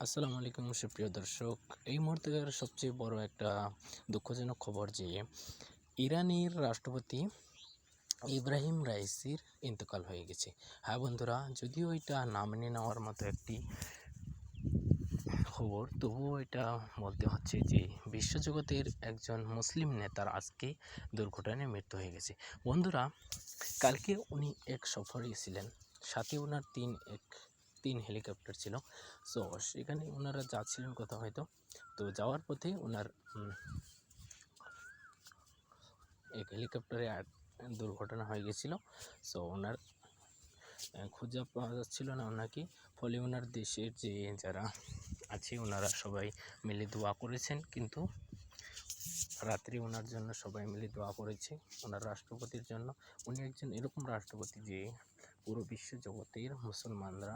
আসসালামু আলাইকুম সুপ্রিয় দর্শক। এই মুহূর্তের সবচেয়ে বড় একটা দুঃখজনক খবর যে ইরানের রাষ্ট্রপতি ইব্রাহিম রাইসির ইন্তেকাল হয়ে গেছে। হ্যাঁ বন্ধুরা, যদিও এটা না মেনে নেওয়ার মতো একটি খবর, তবুও এটা বলতে হচ্ছে যে বিশ্বজগতের একজন মুসলিম নেতার আজকে দুর্ঘটনায় মৃত্যু হয়ে গেছে। বন্ধুরা, কালকে উনি এক সফরে ছিলেন, সাথে ওনার তিন হেলিকপ্টার ছিল। সো সেখানে ওনারা যাচ্ছিলেন কোথাও হয়তো, তো যাওয়ার পথে ওনার এক হেলিকপ্টারে দুর্ঘটনা হয়ে গেছিলো। সো ওনার খুঁজে পাওয়া যাচ্ছিল না ওনাকে, ফলে ওনার দেশের যে যারা আছে ওনারা সবাই মিলে দোয়া করেছেন, কিন্তু রাত্রি ওনার জন্য সবাই মিলে দোয়া করেছে ওনার রাষ্ট্রপতির জন্য। উনি একজন এরকম রাষ্ট্রপতি যে পুরো বিশ্ব জগতের মুসলমানরা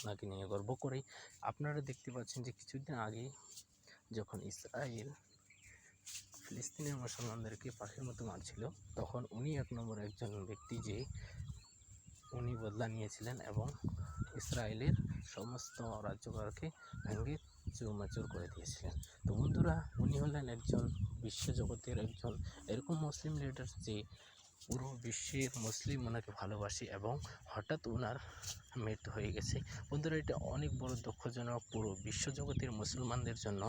ওনাকে নিয়ে গর্ব করে। আপনারা দেখতে পাচ্ছেন যে কিছুদিন আগে যখন ইসরায়েল ফিলিস্তিনের মুসলমানদেরকে পাখির মতো মারছিল, তখন উনি এক নম্বর একজন ব্যক্তি যে উনি বদলা নিয়েছিলেন এবং ইসরায়েলের সমস্ত রাজ্যগুলোকে ভেঙে চুরমাচুর করে দিয়েছিলেন। তো বন্ধুরা, উনি হলেন একজন বিশ্বজগতের একজন এরকম মুসলিম লিডার যে পুরো বিশ্বের মুসলিম ওনাকে ভালোবাসে, এবং হঠাৎ ওনার মৃত্যু হয়ে গেছে। বন্ধুরা, এটা অনেক বড় দুঃখজনক পুরো বিশ্বজগতের মুসলমানদের জন্য।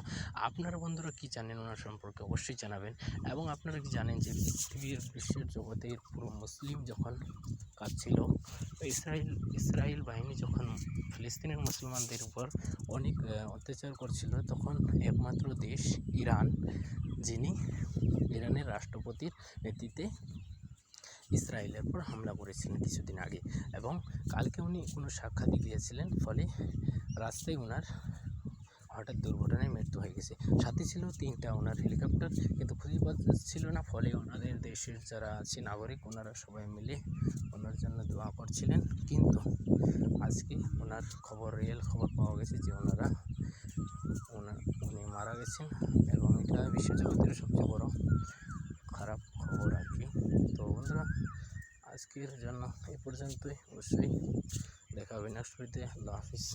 আপনারা বন্ধুরা কি জানেন ওনার সম্পর্কে অবশ্যই জানাবেন। এবং আপনারা কি জানেন যে পৃথিবীর বিশ্বের জগতের পুরো মুসলিম যখন কাঁদছিল, ইসরায়েল বাহিনী যখন ফিলিস্তিনের মুসলমানদের উপর অনেক অত্যাচার করছিল, তখন একমাত্র দেশ ইরান, যিনি ইরানের রাষ্ট্রপতির নেতৃত্বে ইসরায়েলের উপর হামলা করেছিলেন কিছুদিন আগে, এবং কালকে উনি কোনো সাক্ষাৎ দিয়েছিলেন, ফলে রাস্তায় ওনার হঠাৎ দুর্ঘটনায় মৃত্যু হয়ে গেছে। সাথে ছিল 3টা ওনার হেলিকপ্টার, কিন্তু খুঁজে পাচ্ছিল না, ফলে ওনাদের দেশের যারা আছে নাগরিক ওনারা সবাই মিলে ওনার জন্য দোয়া করছিলেন। কিন্তু আজকে ওনার রিয়েল খবর পাওয়া গেছে যে উনি মারা গেছেন, এবং এটা বিশ্বজগতের সবচেয়ে বড় খারাপ খবর আর কি। তো বন্ধুরা, আজকের জন্য এই পর্যন্তই। অবশ্যই দেখা হবে নেক্সট ভিডিওতে। আল্লাহ হাফিজ।